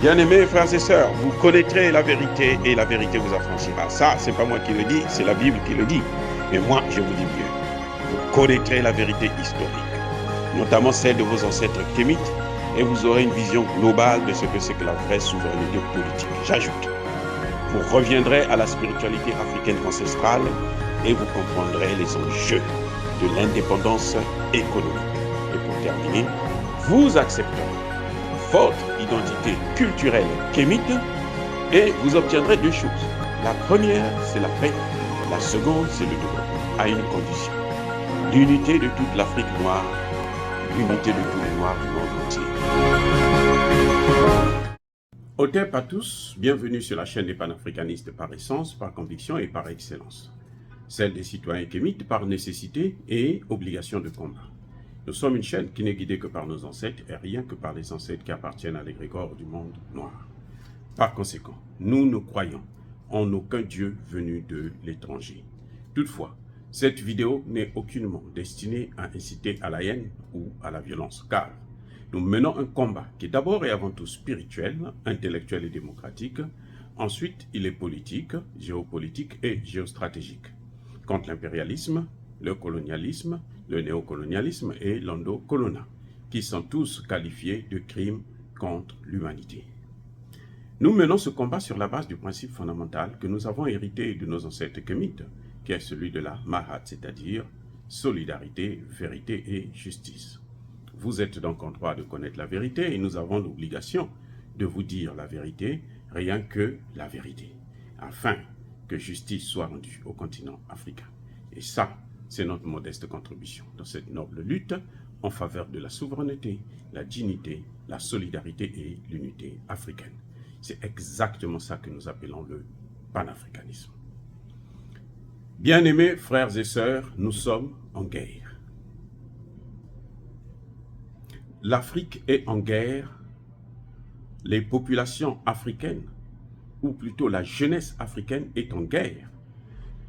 Bien-aimés frères et sœurs, vous connaîtrez la vérité et la vérité vous affranchira. Ça, c'est pas moi qui le dis, c'est la Bible qui le dit. Mais moi, je vous dis mieux. Vous connaîtrez la vérité historique, notamment celle de vos ancêtres kémites, et vous aurez une vision globale de ce que c'est que la vraie souveraineté politique. J'ajoute, vous reviendrez à la spiritualité africaine ancestrale et vous comprendrez les enjeux de l'indépendance économique. Et pour terminer, vous accepterez votre identité culturelle kémite et vous obtiendrez deux choses. La première, c'est la paix. La seconde, c'est le développement, à une condition. L'unité de toute l'Afrique noire, l'unité de tous les Noirs du monde entier. Otep à tous, bienvenue sur la chaîne des panafricanistes par essence, par conviction et par excellence. Celle des citoyens kémites par nécessité et obligation de combat. Nous sommes une chaîne qui n'est guidée que par nos ancêtres et rien que par les ancêtres qui appartiennent à l'égrégore du monde noir. Par conséquent, nous ne croyons en aucun Dieu venu de l'étranger. Toutefois, cette vidéo n'est aucunement destinée à inciter à la haine ou à la violence, car nous menons un combat qui est d'abord et avant tout spirituel, intellectuel et démocratique. Ensuite, il est politique, géopolitique et géostratégique. Contre l'impérialisme, le colonialisme, le néocolonialisme et l'endocolona, qui sont tous qualifiés de crimes contre l'humanité. Nous menons ce combat sur la base du principe fondamental que nous avons hérité de nos ancêtres kémites, qui est celui de la Mahat, c'est-à-dire solidarité, vérité et justice. Vous êtes donc en droit de connaître la vérité et nous avons l'obligation de vous dire la vérité, rien que la vérité, afin que justice soit rendue au continent africain. Et ça, c'est notre modeste contribution dans cette noble lutte en faveur de la souveraineté, la dignité, la solidarité et l'unité africaine. C'est exactement ça que nous appelons le panafricanisme. Bien-aimés frères et sœurs, nous sommes en guerre. L'Afrique est en guerre. Les populations africaines, ou plutôt la jeunesse africaine, est en guerre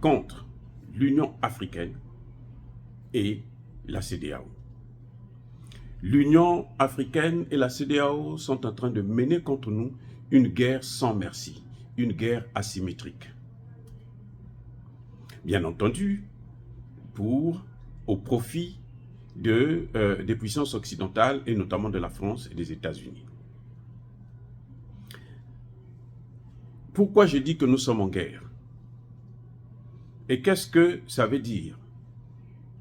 contre l'Union africaine et la CEDEAO. L'Union africaine et la CEDEAO sont en train de mener contre nous une guerre sans merci, une guerre asymétrique. Bien entendu, au profit des puissances occidentales et notamment de la France et des États-Unis. Pourquoi je dis que nous sommes en guerre? Et qu'est-ce que ça veut dire?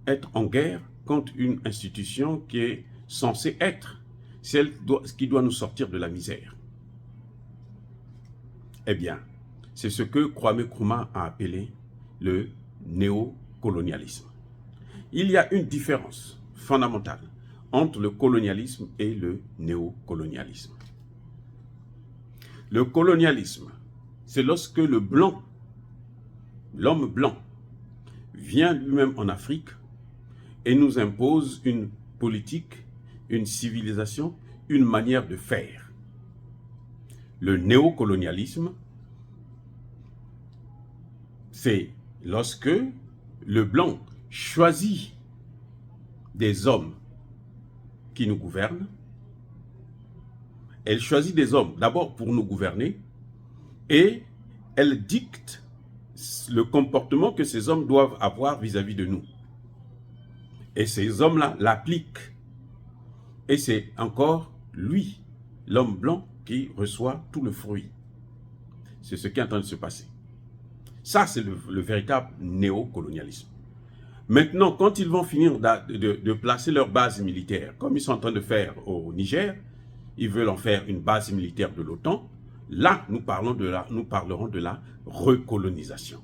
Être en guerre contre une institution qui est censée être celle qui doit nous sortir de la misère. Eh bien, c'est ce que Kwame Nkrumah a appelé le néocolonialisme. Il y a une différence fondamentale entre le colonialisme et le néocolonialisme. Le colonialisme, c'est lorsque l'homme blanc, vient lui-même en Afrique et nous impose une politique, une civilisation, une manière de faire. Le néocolonialisme, c'est lorsque le blanc choisit des hommes qui nous gouvernent. Elle choisit des hommes d'abord pour nous gouverner et elle dicte le comportement que ces hommes doivent avoir vis-à-vis de nous. Et ces hommes-là l'appliquent. Et c'est encore lui, l'homme blanc, qui reçoit tout le fruit. C'est ce qui est en train de se passer. Ça, c'est le véritable néocolonialisme. Maintenant, quand ils vont finir de placer leur base militaire, comme ils sont en train de faire au Niger, ils veulent en faire une base militaire de l'OTAN, là, nous parlerons de la recolonisation.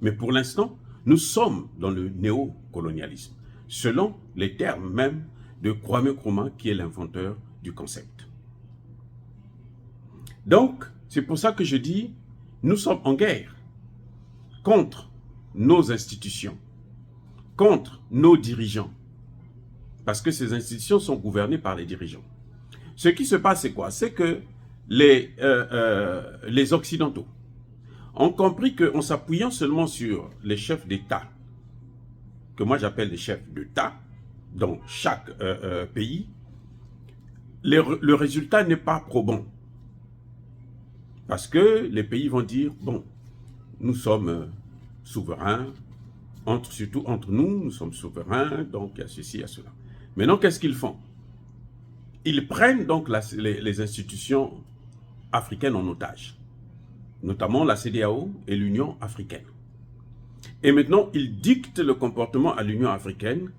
Mais pour l'instant, nous sommes dans le néocolonialisme, selon les termes même de Kwame Nkrumah, qui est l'inventeur du concept. Donc, c'est pour ça que je dis, nous sommes en guerre contre nos institutions, contre nos dirigeants, parce que ces institutions sont gouvernées par les dirigeants. Ce qui se passe, c'est quoi? C'est que les Occidentaux ont compris qu'en s'appuyant seulement sur les chefs d'État, que moi j'appelle les chefs d'État, dans chaque pays, le résultat n'est pas probant. Parce que les pays vont dire, bon, nous sommes souverains, surtout entre nous sommes souverains, donc il y a ceci, il y a cela. Maintenant, qu'est-ce qu'ils font? Ils prennent donc les institutions africaines en otage, notamment la CEDEAO et l'Union africaine. Et maintenant, ils dictent le comportement à l'Union africaine.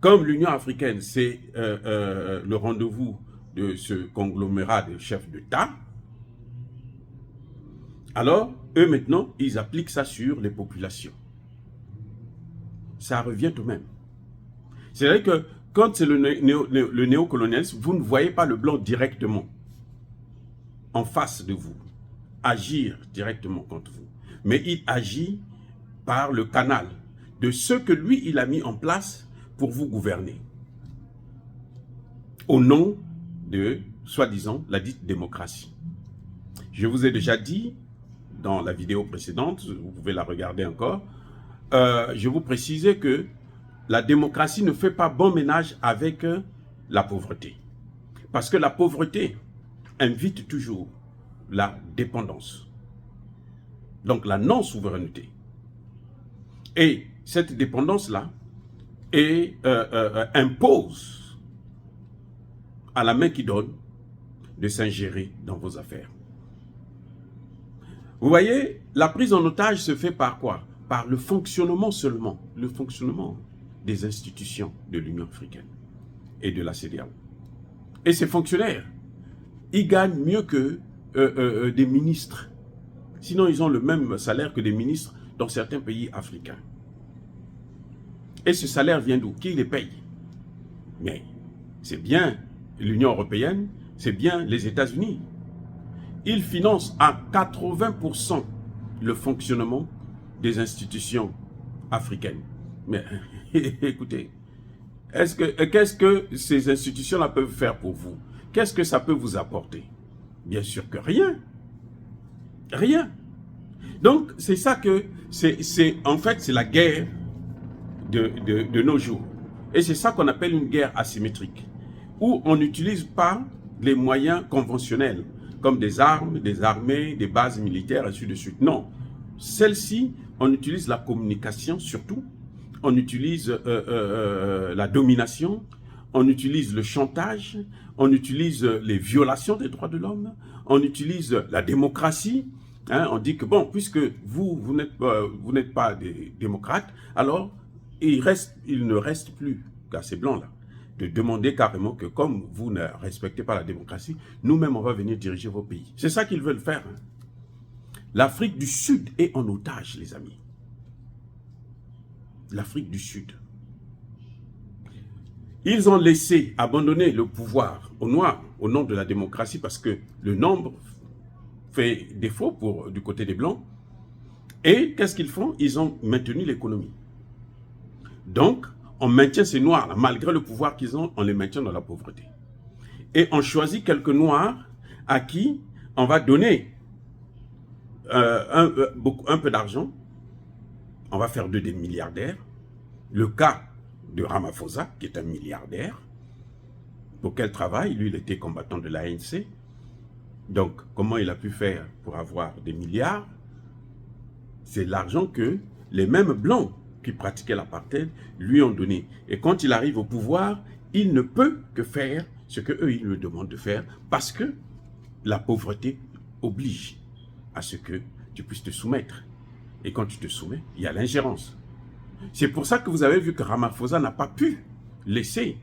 Comme l'Union africaine, c'est le rendez-vous de ce conglomérat de chefs d'État, alors, eux maintenant, ils appliquent ça sur les populations. Ça revient au même. C'est-à-dire que quand c'est le néocolonialisme, vous ne voyez pas le blanc directement en face de vous, agir directement contre vous. Mais il agit par le canal de ce que lui, il a mis en place pour vous gouverner. Au nom de, soi-disant, la dite démocratie. Je vous ai déjà dit, dans la vidéo précédente, vous pouvez la regarder encore, je vous précisais que la démocratie ne fait pas bon ménage avec la pauvreté. Parce que la pauvreté invite toujours la dépendance. Donc la non-souveraineté. Et cette dépendance-là impose à la main qui donne de s'ingérer dans vos affaires. Vous voyez, la prise en otage se fait par quoi? Par le fonctionnement seulement, le fonctionnement des institutions de l'Union africaine et de la CEDEAO. Et ces fonctionnaires, ils gagnent mieux que des ministres. Sinon, ils ont le même salaire que des ministres dans certains pays africains. Et ce salaire vient d'où? Qui les paye? Mais c'est bien l'Union européenne, c'est bien les États-Unis. Ils financent à 80% le fonctionnement des institutions africaines. Mais écoutez, qu'est-ce que ces institutions-là peuvent faire pour vous? Qu'est-ce que ça peut vous apporter? Bien sûr que rien. Rien. Donc, c'est ça que, en fait, c'est la guerre de nos jours. Et c'est ça qu'on appelle une guerre asymétrique, où on n'utilise pas les moyens conventionnels, comme des armes, des armées, des bases militaires, ainsi de suite. Non. Celle-ci, on utilise la communication surtout, on utilise la domination, on utilise le chantage, on utilise les violations des droits de l'homme, on utilise la démocratie. Hein, on dit que bon, puisque vous n'êtes pas des démocrates, alors il ne reste plus qu'à ces blancs-là de demander carrément que comme vous ne respectez pas la démocratie, nous-mêmes on va venir diriger vos pays. C'est ça qu'ils veulent faire. Hein. L'Afrique du Sud est en otage, les amis. L'Afrique du Sud. Ils ont laissé abandonner le pouvoir aux Noirs au nom de la démocratie parce que le nombre fait défaut du côté des Blancs. Et qu'est-ce qu'ils font? Ils ont maintenu l'économie. Donc, on maintient ces Noirs-là, malgré le pouvoir qu'ils ont, on les maintient dans la pauvreté. Et on choisit quelques Noirs à qui on va donner un peu d'argent. On va faire d'eux des milliardaires. Le cas de Ramaphosa, qui est un milliardaire. Pour quel travail? Lui, il était combattant de l'ANC. Donc, comment il a pu faire pour avoir des milliards? C'est l'argent que les mêmes Blancs qui pratiquaient l'apartheid lui ont donné. Et quand il arrive au pouvoir, il ne peut que faire ce qu'eux, ils lui demandent de faire parce que la pauvreté oblige à ce que tu puisses te soumettre. Et quand tu te soumets, il y a l'ingérence. C'est pour ça que vous avez vu que Ramaphosa n'a pas pu laisser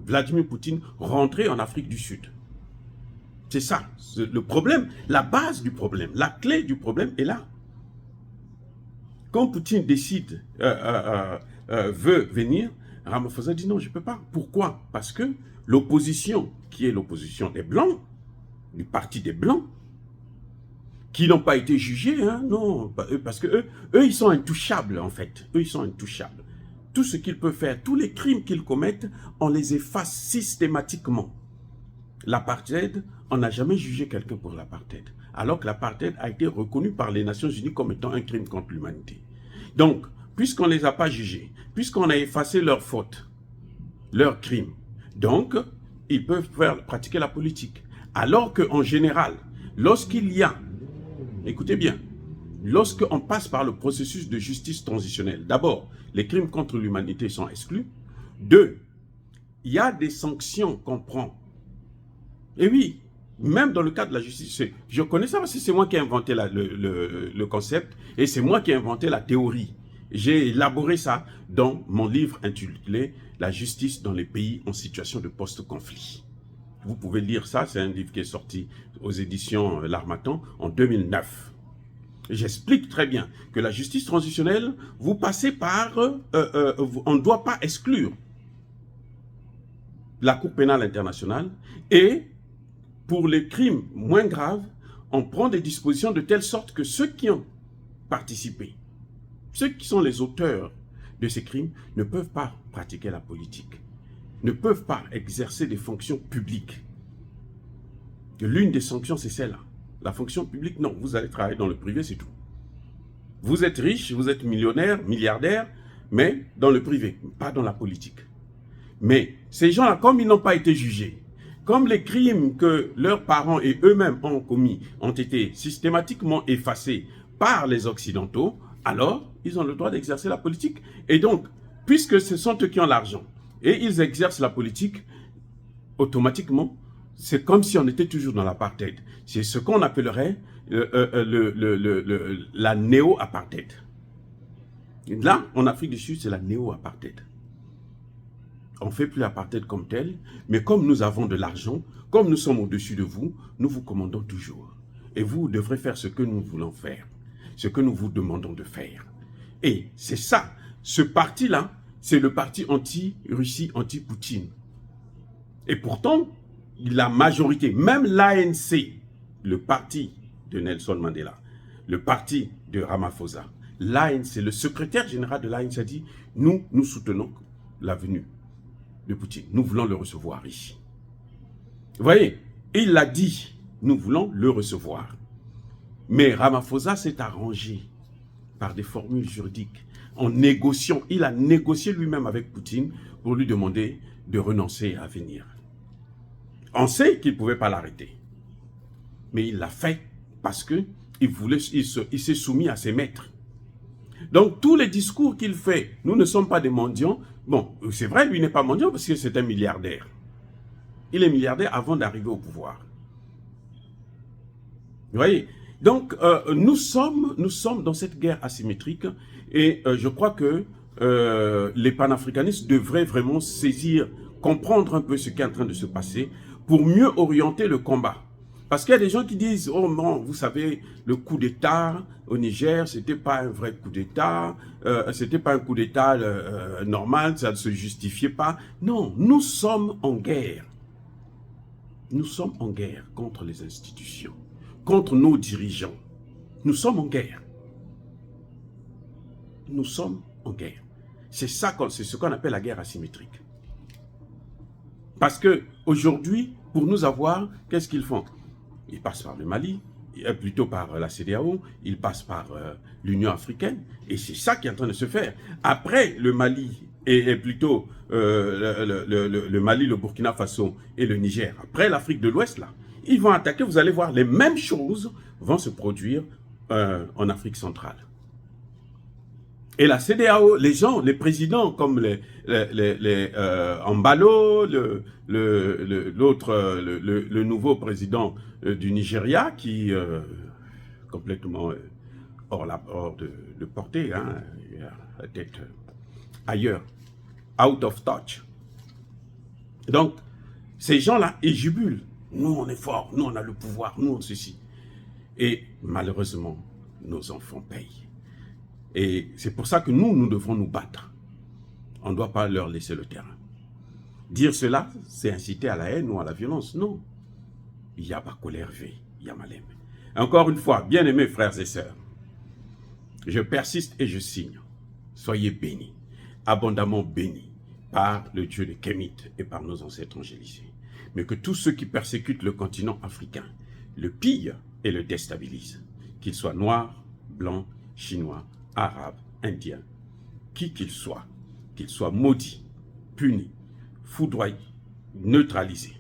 Vladimir Poutine rentrer en Afrique du Sud. C'est ça, le problème, la base du problème, la clé du problème est là. Quand Poutine décide, veut venir, Ramaphosa dit non, je ne peux pas. Pourquoi? Parce que l'opposition, qui est l'opposition des Blancs, du parti des Blancs, qui n'ont pas été jugés, hein, non, parce que eux, ils sont intouchables en fait. Eux, ils sont intouchables. Tout ce qu'ils peuvent faire, tous les crimes qu'ils commettent, on les efface systématiquement. L'apartheid, on n'a jamais jugé quelqu'un pour l'apartheid, alors que l'apartheid a été reconnu par les Nations Unies comme étant un crime contre l'humanité. Donc, puisqu'on ne les a pas jugés, puisqu'on a effacé leurs fautes, leurs crimes, donc, ils peuvent pratiquer la politique. Alors qu'en général, lorsqu'il y a, écoutez bien, lorsqu'on passe par le processus de justice transitionnelle, d'abord, les crimes contre l'humanité sont exclus. 2, il y a des sanctions qu'on prend. Et oui, même dans le cadre de la justice, je connais ça parce que c'est moi qui ai inventé le concept et c'est moi qui ai inventé la théorie. J'ai élaboré ça dans mon livre intitulé « La justice dans les pays en situation de post-conflit ». Vous pouvez lire ça, c'est un livre qui est sorti aux éditions L'Harmattan en 2009. J'explique très bien que la justice transitionnelle, vous passez par... on ne doit pas exclure la Cour pénale internationale et pour les crimes moins graves, on prend des dispositions de telle sorte que ceux qui ont participé, ceux qui sont les auteurs de ces crimes, ne peuvent pas pratiquer la politique, ne peuvent pas exercer des fonctions publiques. L'une des sanctions, c'est celle-là. La fonction publique, non, vous allez travailler dans le privé, c'est tout. Vous êtes riche, vous êtes millionnaire, milliardaire, mais dans le privé, pas dans la politique. Mais ces gens-là, comme ils n'ont pas été jugés, comme les crimes que leurs parents et eux-mêmes ont commis ont été systématiquement effacés par les Occidentaux, alors ils ont le droit d'exercer la politique. Et donc, puisque ce sont eux qui ont l'argent et ils exercent la politique, automatiquement, c'est comme si on était toujours dans l'apartheid. C'est ce qu'on appellerait la néo-apartheid. Là, en Afrique du Sud, c'est la néo-apartheid. On ne fait plus l'apartheid comme tel, mais comme nous avons de l'argent, comme nous sommes au-dessus de vous, nous vous commandons toujours. Et vous devrez faire ce que nous voulons faire, ce que nous vous demandons de faire. Et c'est ça, ce parti-là, c'est le parti anti-Russie, anti-Poutine. Et pourtant, la majorité, même l'ANC, le parti de Nelson Mandela, le parti de Ramaphosa, l'ANC, le secrétaire général de l'ANC a dit, nous soutenons la venue de Poutine. Nous voulons le recevoir ici. Vous voyez, il l'a dit, nous voulons le recevoir. Mais Ramaphosa s'est arrangé par des formules juridiques, en négociant. Il a négocié lui-même avec Poutine pour lui demander de renoncer à venir. On sait qu'il ne pouvait pas l'arrêter. Mais il l'a fait parce qu'il s'est soumis à ses maîtres. Donc, tous les discours qu'il fait, nous ne sommes pas des mendiants. Bon, c'est vrai, lui n'est pas mendiant parce que c'est un milliardaire. Il est milliardaire avant d'arriver au pouvoir. Vous voyez? Donc, nous sommes dans cette guerre asymétrique et je crois que les panafricanistes devraient vraiment saisir, comprendre un peu ce qui est en train de se passer pour mieux orienter le combat. Parce qu'il y a des gens qui disent, oh non, vous savez, le coup d'État au Niger, c'était pas un vrai coup d'État, c'était pas un coup d'État normal, ça ne se justifiait pas. Non, nous sommes en guerre. Nous sommes en guerre contre les institutions, contre nos dirigeants. Nous sommes en guerre. Nous sommes en guerre. C'est ce qu'on appelle la guerre asymétrique. Parce que aujourd'hui, pour nous avoir, qu'est-ce qu'ils font? Ils passent par le Mali, plutôt par la CEDEAO, ils passent par l'Union africaine, et c'est ça qui est en train de se faire. Après le Mali, et plutôt le Mali, le Burkina Faso et le Niger, après l'Afrique de l'Ouest, là, ils vont attaquer, vous allez voir, les mêmes choses vont se produire en Afrique centrale. Et la CEDEAO, les gens, les présidents comme Ambalo, le nouveau président du Nigeria qui complètement hors de portée, hein, la tête ailleurs, out of touch. Donc, ces gens-là, ils jubilent. Nous, on est forts, nous, on a le pouvoir, nous, on ceci. Et malheureusement, nos enfants payent. Et c'est pour ça que nous devons nous battre. On ne doit pas leur laisser le terrain. Dire cela, c'est inciter à la haine ou à la violence. Non. Il y a Bakolervé, il y a Malem. Encore une fois, bien-aimés frères et sœurs, je persiste et je signe. Soyez bénis, abondamment bénis par le Dieu de Kémit et par nos ancêtres angélisés. Mais que tous ceux qui persécutent le continent africain le pillent et le déstabilisent, qu'ils soient noirs, blancs, chinois, arabes, indiens, qui qu'ils soient maudits, punis, foudroyés, neutralisés,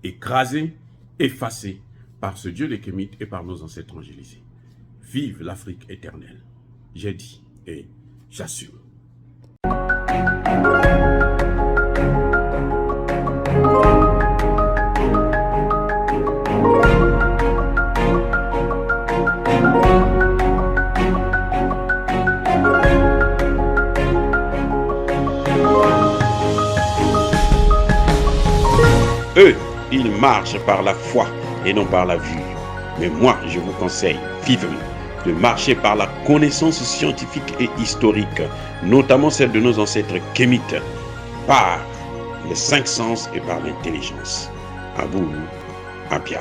écrasés effacés par ce Dieu des Kémites et par nos ancêtres angélisés. Vive l'Afrique éternelle. J'ai dit et j'assume. Eux, ils marchent par la foi et non par la vue. Mais moi, je vous conseille vivement de marcher par la connaissance scientifique et historique, notamment celle de nos ancêtres kémites, par les 5 sens et par l'intelligence. À vous, Apia.